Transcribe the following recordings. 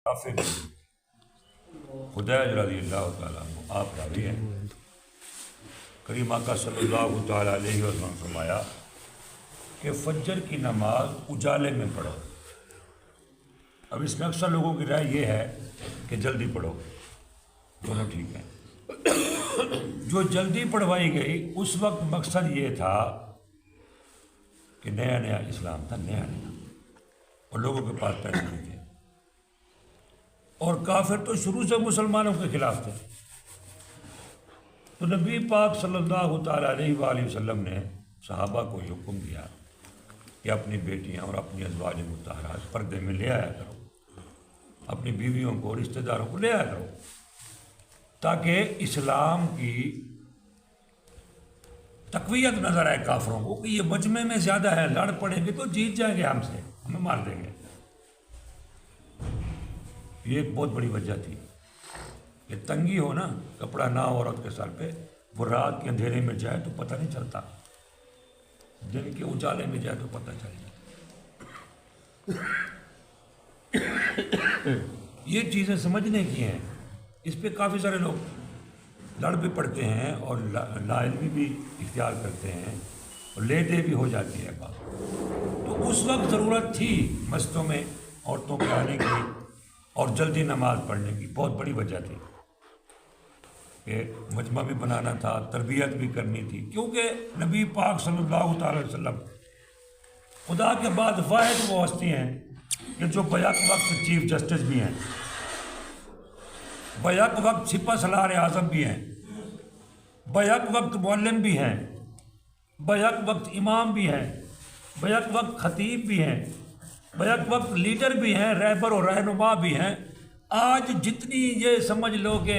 کافر خدیج رضی اللہ تعالیٰ عنہ آپ راوی ہیں، کریم آقا صلی اللہ تعالیٰ علیہ وسلم نے فرمایا کہ فجر کی نماز اجالے میں پڑھو۔ اب اس میں اکثر لوگوں کی رائے یہ ہے کہ جلدی پڑھو، دونوں ٹھیک ہیں۔ جو جلدی پڑھوائی گئی اس وقت مقصد یہ تھا کہ نیا نیا اسلام تھا، نیا نیا، اور لوگوں کے پاس پیسے نہیں تھے، اور کافر تو شروع سے مسلمانوں کے خلاف تھے۔ تو نبی پاک صلی اللہ تعالیٰ علیہ وآلہ وسلم نے صحابہ کو یہ حکم دیا کہ اپنی بیٹیاں اور اپنی ازواج مطہرات پردے میں لے آیا کرو، اپنی بیویوں کو، رشتہ داروں کو لے آیا کرو، تاکہ اسلام کی تقویت نظر آئے کافروں کو کہ یہ مجمع میں زیادہ ہے، لڑ پڑیں گے تو جیت جائیں گے، ہم سے ہمیں مار دیں گے۔ یہ ایک بہت بڑی وجہ تھی کہ تنگی ہو نا، کپڑا نہ ہو عورت کے سر پہ، وہ رات کے اندھیرے میں جائے تو پتہ نہیں چلتا، دن کے اجالے میں جائے تو پتہ چل جائے۔ یہ چیزیں سمجھنے کی ہیں، اس پہ کافی سارے لوگ لڑ بھی پڑتے ہیں اور لا علمی بھی اختیار کرتے ہیں اور لیٹے بھی ہو جاتی ہے بات۔ تو اس وقت ضرورت تھی مسجدوں میں عورتوں کے آنے کی اور جلدی نماز پڑھنے کی، بہت بڑی وجہ تھی کہ مجمع بھی بنانا تھا، تربیت بھی کرنی تھی، کیونکہ نبی پاک صلی اللہ تعالی علیہ وسلم خدا کے بعد واحد وہ ہستی ہیں کہ جو بیک وقت چیف جسٹس بھی ہیں، بیک وقت سپہ سالار اعظم بھی ہیں، بیک وقت معلم بھی ہیں، بیک وقت امام بھی ہیں، بیک وقت خطیب بھی ہیں، بیک وقت لیڈر بھی ہیں، رہبر اور رہنما بھی ہیں۔ آج جتنی یہ سمجھ لو کہ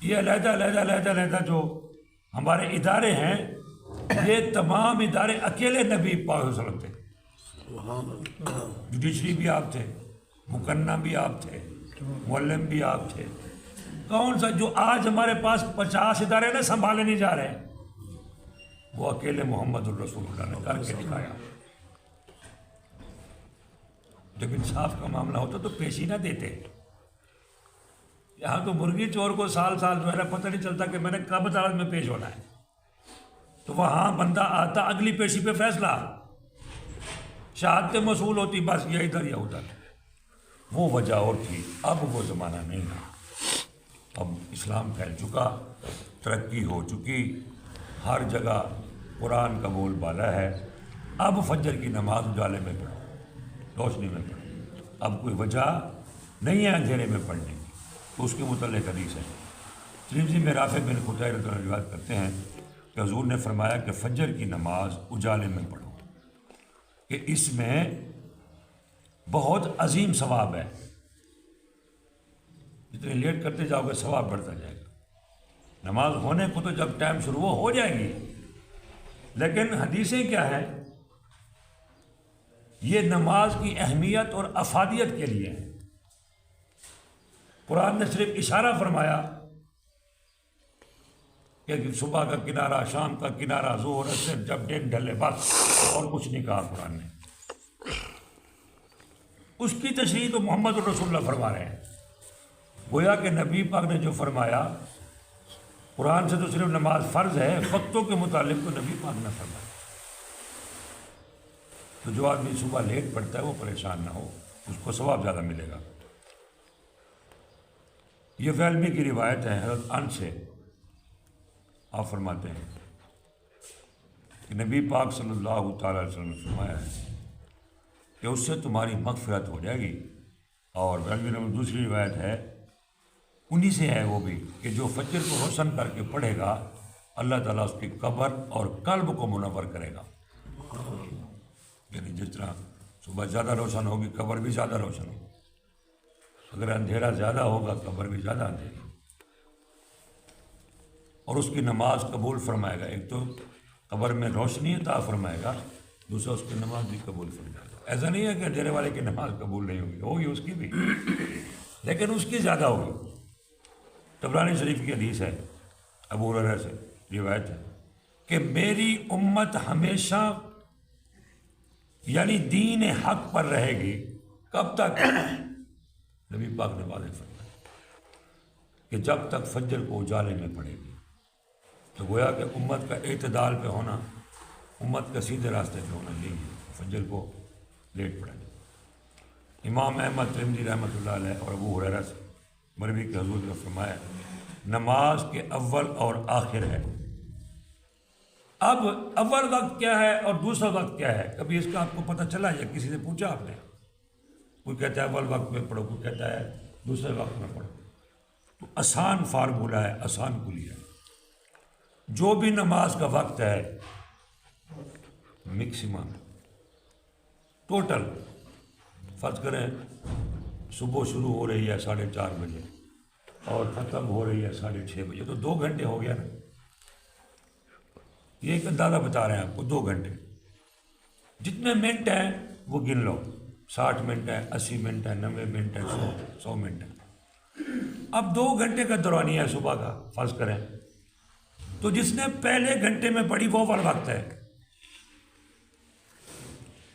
یہ علیحدہ جو ہمارے ادارے ہیں، یہ تمام ادارے اکیلے نبی پاک صلی اللہ علیہ وسلم تھے۔ جوڈیشری بھی آپ تھے، مقنہ بھی آپ تھے، معلم بھی آپ تھے۔ کون سا جو آج ہمارے پاس 50 ادارے نہ سنبھالے نہیں جا رہے ہیں، وہ اکیلے محمد الرسول اللہ نے کر کے دکھایا۔ جب انصاف کا معاملہ ہوتا تو پیش ہی نہ دیتے۔ یہاں تو مرغی چور کو سال جو ہے نا پتہ نہیں چلتا کہ میں نے کب عدالت میں پیش ہونا ہے، تو وہاں بندہ آتا اگلی پیشی پہ فیصلہ، شہادتیں موصول ہوتی، بس یہ ادھر یا ادھر۔ وہ وجہ اور تھی، اب وہ زمانہ نہیں رہا۔ اب اسلام پھیل چکا، ترقی ہو چکی، ہر جگہ قرآن کا بول بالا ہے۔ اب فجر کی نماز اجالے میں پڑھو، روشنی میں پڑھو، اب کوئی وجہ نہیں ہے اندھیرے میں پڑھنے کی۔ تو اس کے متعلق حدیث ہے، ترمذی میں رافع بن خدیج رضی اللہ عنہ روایت کرتے ہیں کہ حضور نے فرمایا کہ فجر کی نماز اجالے میں پڑھو، کہ اس میں بہت عظیم ثواب ہے، جتنے لیٹ کرتے جاؤ گے ثواب بڑھتا جائے گا۔ نماز ہونے کو تو جب ٹائم شروع ہو جائے گی، لیکن حدیثیں کیا ہیں، یہ نماز کی اہمیت اور افادیت کے لیے ہے۔ قرآن نے صرف اشارہ فرمایا کہ صبح کا کنارہ، شام کا کنارہ، ظہر اثر، جب دن ڈھلے، بس، اور کچھ نہیں کہا قرآن نے۔ اس کی تشریح تو محمد الرسول اللہ فرما رہے ہیں۔ گویا کہ نبی پاک نے جو فرمایا، قرآن سے تو صرف نماز فرض ہے، وقتوں کے متعلق تو نبی پاک نے فرمایا۔ تو جو آدمی صبح لیٹ پڑھتا ہے وہ پریشان نہ ہو، اس کو ثواب زیادہ ملے گا۔ یہ ویلمی کی روایت ہے حضرت انس سے، آپ فرماتے ہیں کہ نبی پاک صلی اللہ تعالیٰ علیہ وسلم نے فرمایا ہے کہ اس سے تمہاری مغفرت ہو جائے گی۔ اور ویلمی نے دوسری روایت ہے، انہی سے ہے وہ بھی، کہ جو فجر کو روشن کر کے پڑھے گا، اللہ تعالیٰ اس کی قبر اور قلب کو منور کرے گا۔ یعنی جس طرح صبح زیادہ روشن ہوگی، قبر بھی زیادہ روشن ہوگی، اگر اندھیرا زیادہ ہوگا قبر بھی زیادہ اندھیری، اور اس کی نماز قبول فرمائے گا۔ ایک تو قبر میں روشنی عطا فرمائے گا، دوسرا اس کی نماز بھی قبول فرمائے گا۔ ایسا نہیں ہے کہ اندھیرے والے کی نماز قبول نہیں ہوگی، ہوگی اس کی بھی، لیکن اس کی زیادہ ہوگی۔ طبرانی شریف کی حدیث ہے، ابو ہریرہ سے روایت ہے کہ میری امت ہمیشہ یعنی دین حق پر رہے گی، کب تک؟ نبی پاک نے واضح فرمایا کہ جب تک فجر کو اجالے میں پڑے گی، تو گویا کہ امت کا اعتدال پہ ہونا، امت کا سیدھے راستے پہ ہونا یہی ہے، فجر کو لیٹ پڑے گی۔ امام احمد ترمذی رحمۃ اللہ علیہ اور ابو ہریرہ سے مروی کے حضور نے فرمایا نماز کے اول اور آخر ہے۔ اب اول وقت کیا ہے اور دوسرا وقت کیا ہے، کبھی اس کا آپ کو پتہ چلا یا کسی سے پوچھا آپ نے؟ کوئی کہتا ہے اول وقت میں پڑھو، کوئی کہتا ہے دوسرے وقت میں پڑھو۔ تو آسان فارمولہ ہے، آسان کلیہ ہے، جو بھی نماز کا وقت ہے میکسیمم ٹوٹل فرض کریں صبح شروع ہو رہی ہے 4:30 بجے اور ختم ہو رہی ہے 6:30 بجے، تو 2 گھنٹے ہو گیا نا۔ یہ ایک اندازہ بتا رہے ہیں آپ کو، 2 گھنٹے جتنے منٹ ہیں وہ گن لو، 60 منٹ ہے، 80 منٹ ہے، 90 منٹ ہے، 100 منٹ ہے۔ اب 2 گھنٹے کا دورانیہ ہے صبح کا فرض کریں، تو جس نے پہلے گھنٹے میں پڑھی وہ اول وقت ہے،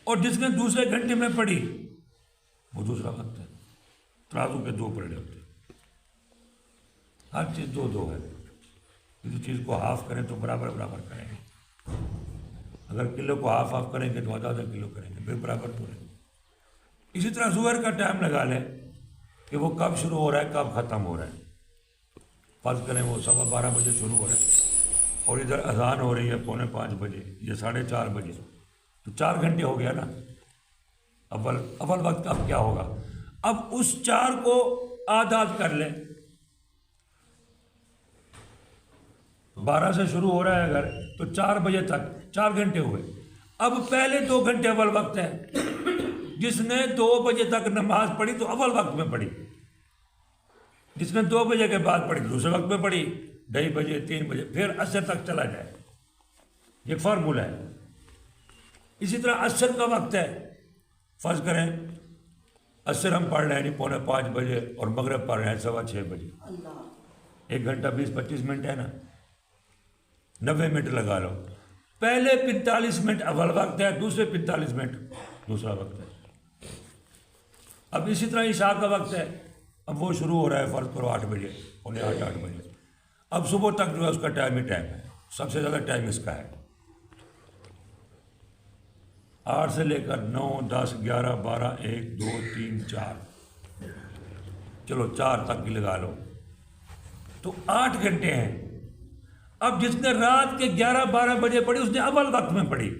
اور جس نے دوسرے گھنٹے میں پڑھی وہ دوسرا وقت ہے۔ ترازو کے 2 پلڑے ہوتے ہیں، ہر چیز 2 ہے۔ کسی چیز کو ہاف کریں تو برابر برابر کریں گے، اگر کلو کو ہاف کریں گے تو آدھا کلو کریں گے، پھر برابر تو رہیں گے۔ اسی طرح ظہر کا ٹائم لگا لیں کہ وہ کب شروع ہو رہا ہے کب ختم ہو رہا ہے۔ فرض کریں وہ 12:15 بجے شروع ہو رہا ہے اور ادھر اذان ہو رہی ہے 4:45 بجے یا 4:30 بجے، تو 4 گھنٹے ہو گیا نا۔ اول وقت اب کیا ہوگا؟ اب اس 4 کو آدھا کر لیں، 12 سے شروع ہو رہا ہے اگر تو 4 بجے تک 4 گھنٹے ہوئے۔ اب پہلے 2 گھنٹے اول وقت ہے، جس نے 2 بجے تک نماز پڑھی تو اول وقت میں پڑھی، جس نے 2 بجے کے بعد پڑھی دوسرے وقت میں پڑھی، 2:30 بجے 3 بجے، پھر عصر تک چلا جائے۔ یہ فارمولہ ہے۔ اسی طرح عصر کا وقت ہے، فرض کریں عصر ہم پڑھ رہے ہیں 4:45 بجے اور مغرب پڑھ رہے ہیں 6:15 بجے، 1 گھنٹہ 20-25 منٹ ہے نا، 90 منٹ لگا لو۔ پہلے 45 منٹ اول وقت ہے، دوسرے 45 منٹ دوسرا وقت ہے۔ اب اسی طرح عشاء کا وقت ہے، اب وہ شروع ہو رہا ہے فرض کرو 8 بجے، 8:45 بجے، اب صبح تک جو ہے اس کا ٹائم ہی ٹائم ہے، سب سے زیادہ ٹائم اس کا ہے۔ 8 سے لے کر 9 10 11 12 1 2 3 4، چلو 4 تک بھی لگا لو، تو 8 گھنٹے ہیں۔ اب جس نے رات کے 11-12 بجے پڑھی اس نے اول وقت میں پڑھی،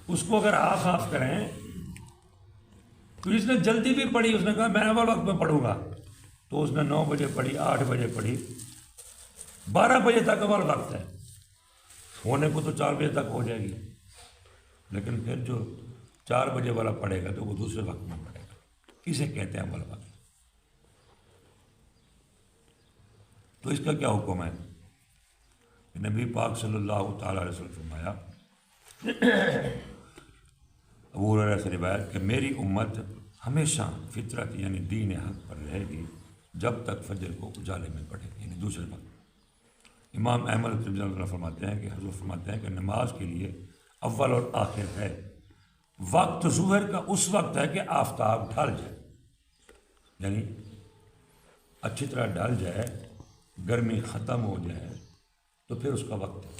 اس کو اگر ہاف کریں تو جس نے جلدی بھی پڑھی اس نے کہا میں اول وقت میں پڑھوں گا، تو اس نے 9 بجے پڑھی، 8 بجے پڑھی، 12 بجے تک اول وقت ہے، ہونے کو تو 4 بجے تک ہو جائے گی، لیکن پھر جو 4 بجے والا پڑھے گا تو وہ دوسرے وقت میں پڑھے گا۔ اسے کہتے ہیں اول وقت۔ تو اس کا کیا حکم ہے؟ نبی پاک صلی اللہ تعالیٰ علیہ وسلم فرمایا، ابو ہریرہ سے روایت کہ میری امت ہمیشہ فطرت یعنی دین حق پر رہے گی جب تک فجر کو اجالے میں پڑھے، یعنی دوسرے وقت۔ امام احمد رضی اللہ عنہ فرماتے ہیں کہ حضور فرماتے ہیں کہ نماز کے لیے اول اور آخر ہے۔ وقت ظہر کا اس وقت ہے کہ آفتاب ڈھل جائے، یعنی اچھی طرح ڈھل جائے، گرمی ختم ہو جائے تو پھر اس کا وقت ہے۔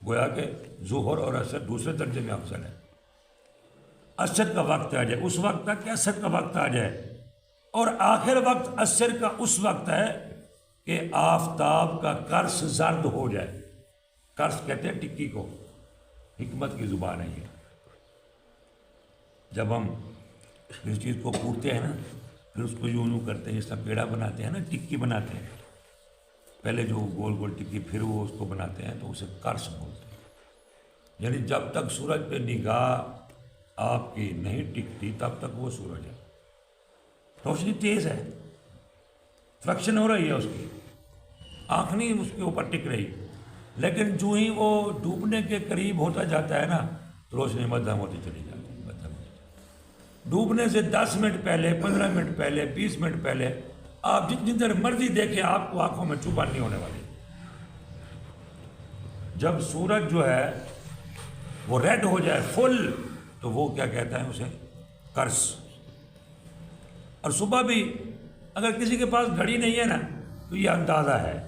گویا کہ ظہر اور عصر دوسرے درجے میں افضل ہے۔ عصر کا وقت آ جائے، اس وقت تک کہ عصر کا وقت آ جائے، اور آخر وقت عصر کا اس وقت ہے کہ آفتاب کا قرص زرد ہو جائے۔ قرص کہتے ہیں ٹکی کو، حکمت کی زبان ہے یہ۔ جب ہم اس چیز کو کوٹتے ہیں نا، پھر اس کو یوں کرتے ہیں، اس کا پیڑا بناتے ہیں نا، ٹکی بناتے ہیں، پہلے جو گول گول ٹکی پھر وہ اس کو بناتے ہیں تو اسے قرص بولتے ہیں۔ یعنی جب تک سورج پہ نگاہ آپ کی نہیں ٹکتی تب تک وہ سورج ہے، روشنی تیز ہے، فریکشن ہو رہی ہے، اس کی آنکھ نہیں اس کے اوپر ٹک رہی، لیکن جو ہی وہ ڈوبنے کے قریب ہوتا جاتا ہے نا تو روشنی مدھم ہوتی چلی جاتی ہے، مدھم ہوتی۔ ڈوبنے سے 10 منٹ پہلے، 15 منٹ پہلے، 20 منٹ پہلے آپ جتنی دیر مرضی دیکھیں آپ کو آنکھوں میں چوبھن نہیں ہونے والی۔ جب سورج جو ہے وہ ریڈ ہو جائے فل، تو وہ کیا کہتا ہے اسے؟ قرص، اور صبح بھی اگر کسی کے پاس گھڑی نہیں ہے نا تو یہ اندازہ ہے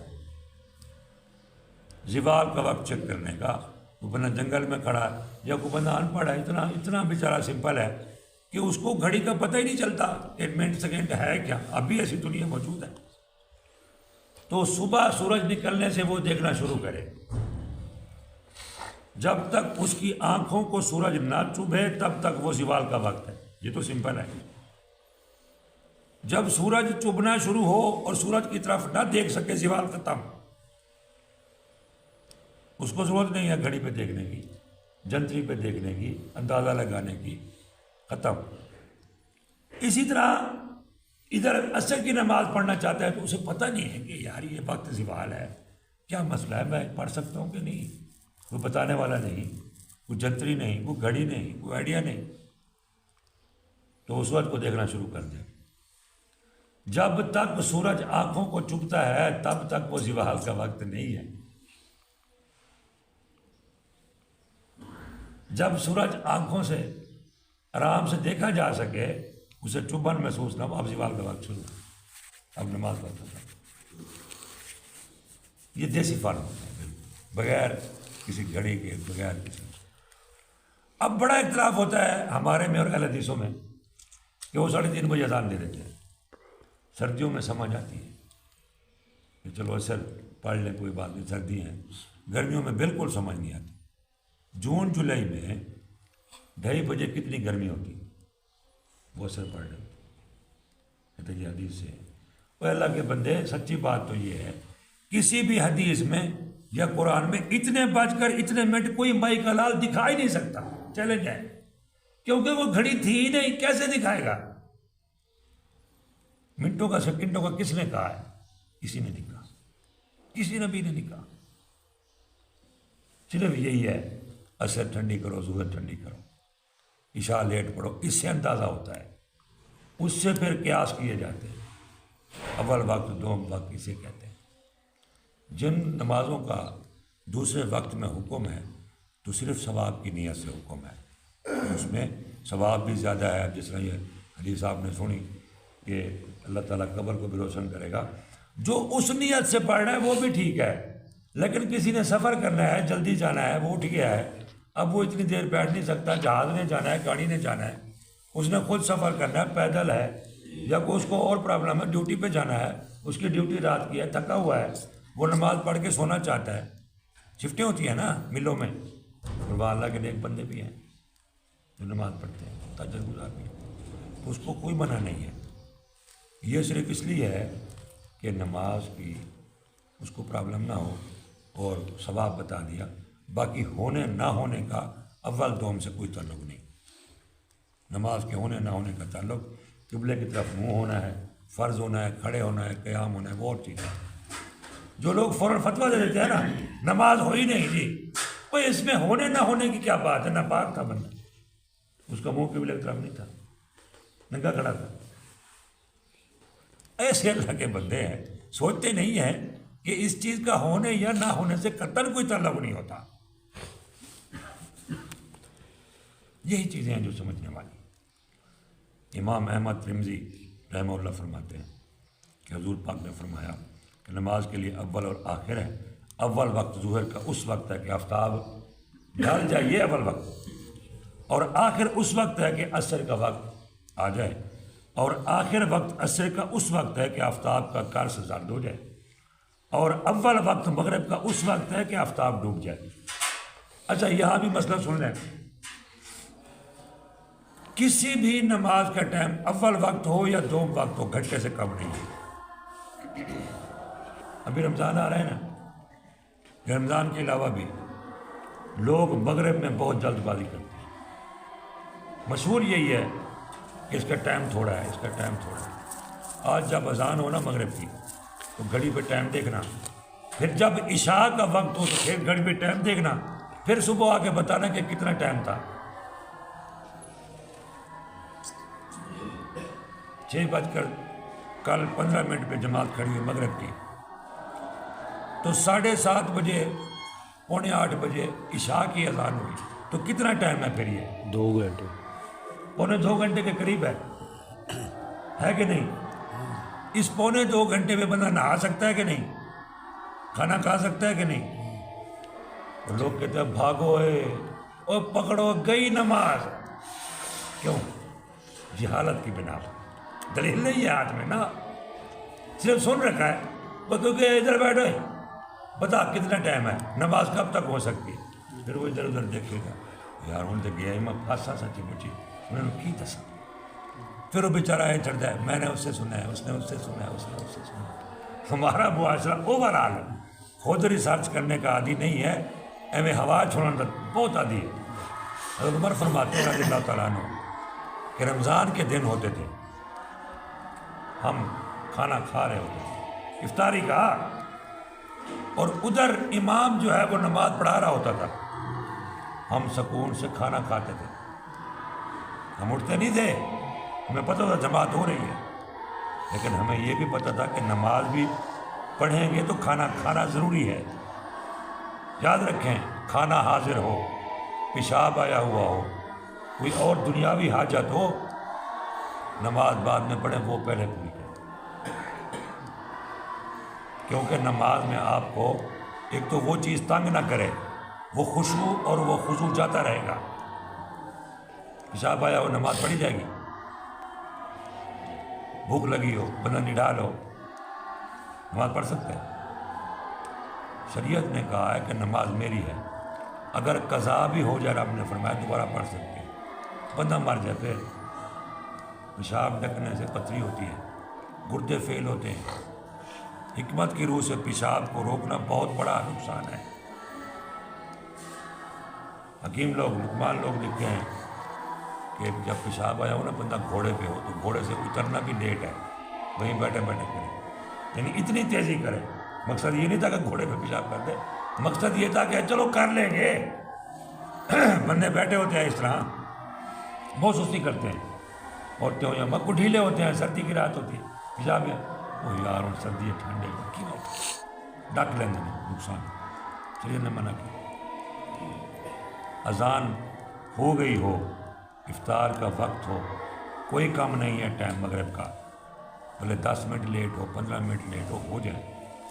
زوال کا وقت چیک کرنے کا. کوئی بندہ جنگل میں کھڑا ہے یا کوئی بندہ ان پڑھ ہے، اتنا بیچارہ سمپل ہے کہ اس کو گھڑی کا پتہ ہی نہیں چلتا کہ منٹ سیکنڈ ہے کیا. اب بھی ایسی دنیا موجود ہے. تو صبح سورج نکلنے سے وہ دیکھنا شروع کرے، جب تک اس کی آنکھوں کو سورج نہ چبھے تب تک وہ زوال کا وقت ہے. یہ تو سمپل ہے. جب سورج چبھنا شروع ہو اور سورج کی طرف نہ دیکھ سکے زوال ختم. اس کو ضرورت نہیں ہے گھڑی پہ دیکھنے کی، جنتری پہ دیکھنے کی، اندازہ لگانے کی، ختم. اسی طرح ادھر عصر کی نماز پڑھنا چاہتا ہے تو اسے پتہ نہیں ہے کہ یار یہ وقت زوال ہے، کیا مسئلہ ہے، میں پڑھ سکتا ہوں کہ نہیں. کوئی بتانے والا نہیں، کوئی جنتری نہیں، کوئی گھڑی نہیں، کوئی آئیڈیا نہیں. تو اس وقت کو دیکھنا شروع کر دیں. جب تک سورج آنکھوں کو چبھتا ہے تب تک وہ زوال کا وقت نہیں ہے. جب سورج آنکھوں سے آرام سے دیکھا جا سکے، اسے چبھن محسوس نہ ہو، اب زوال کا وقت شروع، اب نماز پڑھتا ہے. یہ دیسی فارم ہوتا ہے بغیر کسی گھڑی کے، بغیر کسی. اب بڑا اختلاف ہوتا ہے ہمارے میں اور اہل حدیثوں میں کہ وہ 3:30 بجے اذان دے دیتے ہیں. سردیوں میں سمجھ آتی ہے کہ چلو اثر پڑھ لیں، کوئی بات نہیں، سردی ہیں. گرمیوں میں بالکل سمجھ نہیں آتی. جون جولائی میں 2:30 بجے کتنی گرمی ہوتی ہے، وہ اثر پڑھ لیں. تو یہ حدیث سے وہ اللہ کے بندے، سچی بات تو یہ ہے کسی بھی حدیث میں یا قرآن میں اتنے بج کر اتنے منٹ کوئی مائی کا لال دکھا ہی نہیں سکتا. چیلنج ہے، کیونکہ وہ گھڑی تھی ہی نہیں، کیسے دکھائے گا. منٹوں کا سیکنڈوں کا کس نے کہا ہے؟ کسی نے نہیں کہا، کسی نبی نے نہیں کہا. صرف یہی ہے عصر ٹھنڈی کرو، ظہر ٹھنڈی کرو، عشاء لیٹ پڑھو. اس سے اندازہ ہوتا ہے. اس سے پھر قیاس کیے جاتے ہیں. اول وقت، دوم وقت اسے کہتے ہیں. جن نمازوں کا دوسرے وقت میں حکم ہے تو صرف ثواب کی نیت سے حکم ہے، اس میں ثواب بھی زیادہ ہے. جس طرح یہ حدیث آپ نے سنی کہ اللہ تعالیٰ قبر کو بھی روشن کرے گا. جو اس نیت سے پڑھ رہا ہے وہ بھی ٹھیک ہے، لیکن کسی نے سفر کرنا ہے، جلدی جانا ہے، وہ اٹھ گیا ہے، اب وہ اتنی دیر بیٹھ نہیں سکتا، جہاز نے جانا ہے، گاڑی نے جانا ہے، اس نے خود سفر کرنا ہے، پیدل ہے، یا کوئی اس کو اور پرابلم ہے، ڈیوٹی پہ جانا ہے، اس کی ڈیوٹی رات کی ہے، تھکا ہوا ہے، وہ نماز پڑھ کے سونا چاہتا ہے. شفٹیں ہوتی ہیں نا ملوں میں، اور وہاں اللہ کے نیک بندے بھی ہیں جو نماز پڑھتے ہیں، تہجد گزار بھی. تو اس کو کوئی منع نہیں ہے. یہ صرف اس لیے ہے کہ نماز کی اس کو پرابلم نہ ہو اور ثواب بتا دیا. باقی ہونے نہ ہونے کا اول دوم سے کوئی تعلق نہیں. نماز کے ہونے نہ ہونے کا تعلق قبلے کی طرف منہ ہونا ہے، فرض ہونا ہے، کھڑے ہونا ہے، قیام ہونا ہے، وہ اور چیز ہے. جو لوگ فوراً فتویٰ دے دیتے ہیں نا نماز ہو ہی نہیں جی، کوئی اس میں ہونے نہ ہونے کی کیا بات ہے. ناپاک تھا بندہ، اس کا منہ قبلے کی طرف نہیں تھا، ننگا کھڑا تھا. ایسے اللہ کے بندے ہیں، سوچتے نہیں ہیں کہ اس چیز کا ہونے یا نہ ہونے سے قطعاً کوئی تعلق نہیں ہوتا. یہی چیزیں ہیں جو سمجھنے والی. امام احمد ترمذی رحمہ اللہ فرماتے ہیں کہ حضور پاک نے فرمایا کہ نماز کے لیے اول اور آخر ہے. اول وقت ظہر کا اس وقت ہے کہ آفتاب ڈھل جائے، یہ اول وقت، اور آخر اس وقت ہے کہ عصر کا وقت آ جائے، اور آخر وقت عصر کا اس وقت ہے کہ آفتاب کا قرص زرد ہو جائے، اور اول وقت مغرب کا اس وقت ہے کہ آفتاب ڈوب جائے. اچھا یہاں بھی مسئلہ سن لیں، کسی بھی نماز کا ٹائم اول وقت ہو یا دوم وقت ہو گھنٹے سے کم نہیں ہے. ابھی رمضان آ رہا ہے نا، رمضان کے علاوہ بھی لوگ مغرب میں بہت جلد بازی کرتے ہیں. مشہور یہی ہے کہ اس کا ٹائم تھوڑا ہے، اس کا ٹائم تھوڑا ہے. آج جب اذان ہو نا مغرب کی تو گھڑی پہ ٹائم دیکھنا، پھر جب عشاء کا وقت ہو تو پھر گھڑی پہ ٹائم دیکھنا، پھر صبح آ کے بتانا کہ کتنا ٹائم تھا. 6:15 پہ جماعت کھڑی ہوئی مغرب کی، تو 7:30 بجے 7:45 بجے عشاء کی اذان ہوئی، تو کتنا ٹائم ہے پھر یہ؟ 2 گھنٹے، 2.25 گھنٹے کے قریب ہے. ہے کہ نہیں؟ اس پونے 2 گھنٹے میں بندہ نہا سکتا ہے کہ نہیں؟ کھانا کھا سکتا ہے کہ نہیں؟ اور لوگ کہتے ہیں بھاگو اور پکڑو گئی نماز. کیوں؟ جہالت کی بنا پر. دلیل نہیں ہے ہاتھ میں نا, صرف سن رکھا ہے. کیونکہ ادھر بیٹھو بتا کتنا ٹائم ہے, نماز کب تک ہو سکتی ہے. پھر وہ ادھر ادھر دیکھے گا, یار ہوں تو گیا میں پھانسا سچی مچی انہوں نے کی دسا. پھر وہ بیچارہ یہ چڑھتا ہے, میں نے اس سے سنا ہے, اس نے اس سے سنا ہے, اس نے اس سے سنا ہے. ہمارا معاشرہ اوور آل خود ریسرچ کرنے کا عادی نہیں ہے, ایویں ہوا چھوڑنے بہت عادی ہے. حضرت عمر فرماتے ہیں رضی اللہ تعالیٰ عنہ کہ رمضان کے دن ہوتے تھے, ہم کھانا کھا رہے ہوتے تھے, افطاری کا, اور ادھر امام جو ہے وہ نماز پڑھا رہا ہوتا تھا, ہم سکون سے کھانا کھاتے تھے. ہم اٹھتے نہیں تھے, ہمیں پتہ تھا جماعت ہو رہی ہے, لیکن ہمیں یہ بھی پتہ تھا کہ نماز بھی پڑھیں گے تو کھانا کھانا ضروری ہے. یاد رکھیں, کھانا حاضر ہو, پیشاب آیا ہوا ہو, کوئی اور دنیاوی حاجت ہو, نماز بعد میں پڑھیں, وہ پہلے پوری کریں. کیونکہ نماز میں آپ کو ایک تو وہ چیز تنگ نہ کرے, وہ خشوع اور وہ خضوع جاتا رہے گا. پیشاب آیا ہو, نماز پڑھی جائے گی. بھوک لگی ہو, بندہ نڈال ہو, نماز پڑھ سکتے ہیں. شریعت نے کہا ہے کہ نماز میری ہے, اگر قضا بھی ہو جائے, رب نے فرمایا دوبارہ پڑھ سکتے ہیں. بندہ مر جائے پھر پیشاب ڈھکنے سے پتھری ہوتی ہے, گردے فیل ہوتے ہیں. حکمت کی روح سے پیشاب کو روکنا بہت بڑا نقصان ہے. حکیم لوگ, لقمان لوگ لکھتے ہیں کہ جب پیشاب آیا ہو نا, بندہ گھوڑے پہ ہو تو گھوڑے سے اترنا بھی لیٹ ہے, وہیں بیٹھے بیٹھے کرے, یعنی اتنی تیزی کرے. مقصد یہ نہیں تھا کہ گھوڑے پہ پیشاب کر دے, مقصد یہ تھا کہ چلو کر لیں گے. بندے بیٹھے ہوتے ہیں اس طرح, بہت سستی کرتے ہیں. عورتیں ہو یا مکو ڈھیلے ہوتے ہیں, سردی کی رات ہوتی ہے, پیشاب وہ یار اور سردی ہے, ٹھنڈے کی بات ڈک لیں گے, نقصان. چلیے نے منع کیا. اذان ہو گئی ہو, افطار کا وقت ہو, کوئی کم نہیں ہے ٹائم مغرب کا, بھلے 10 منٹ لیٹ ہو, 15 منٹ لیٹ ہو جائے,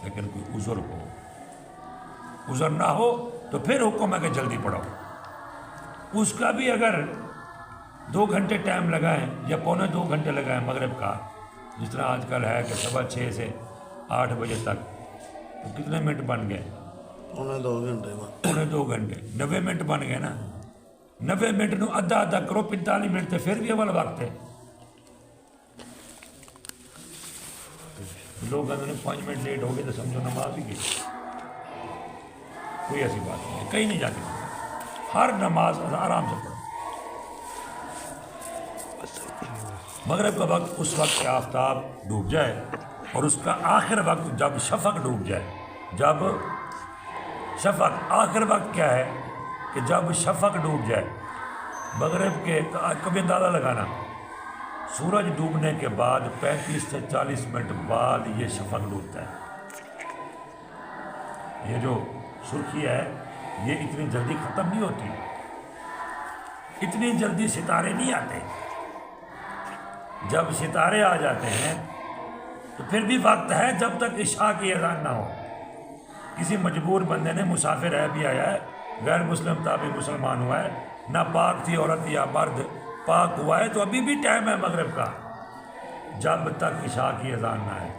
لیکن کوئی عذر ہو. عذر نہ ہو تو پھر حکم ہے کہ جلدی پڑھو. اس کا بھی اگر 2 گھنٹے ٹائم لگائیں یا پونے 2 گھنٹے لگائیں مغرب کا, جس طرح آج کل ہے کہ 6:15 سے 8 بجے تک, تو کتنے منٹ بن گئے؟ پونے 2 گھنٹے. پونے 2 گھنٹے 90 منٹ بن گئے نا. 90 منٹ نو ادھا کرو, 45 منٹ تے پھر بھی اول وقت ہے. لوگ اگر 5 منٹ لیٹ ہو گئے تو سمجھو نماز ہی گئی. کوئی ایسی بات نہیں ہے, کہیں نہیں جاتے. ہر نماز آرام سے پڑھو. مغرب کا وقت اس وقت کہ آفتاب ڈوب جائے, اور اس کا آخر وقت جب شفق ڈوب جائے. جب شفق, آخر وقت کیا ہے کہ جب شفق ڈوب جائے. مغرب کے کبھی اندازہ لگانا, سورج ڈوبنے کے بعد 35 سے 40 منٹ بعد یہ شفق ڈوبتا ہے. یہ جو سرخی ہے یہ اتنی جلدی ختم نہیں ہوتی, اتنی جلدی ستارے نہیں آتے. جب ستارے آ جاتے ہیں تو پھر بھی وقت ہے جب تک عشاء کی اذان نہ ہو. کسی مجبور بندے نے, مسافر ہے بھی آیا ہے, غیر مسلم تھا بھی مسلمان ہوا ہے, نہ پاک تھی عورت یا مرد, پاک ہوا ہے, تو ابھی بھی ٹائم ہے مغرب کا, جب تک عشاء کی اذان نہ ہے.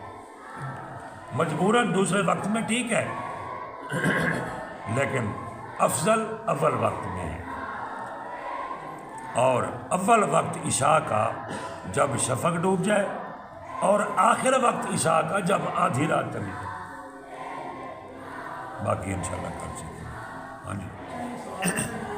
مجبوراً دوسرے وقت میں ٹھیک ہے, لیکن افضل اول وقت میں ہے. اور اول وقت عشاء کا جب شفق ڈوب جائے, اور آخر وقت عشاء کا جب آدھی رات چلی جائے. باقی انشاءاللہ کل سے. ہاں جی.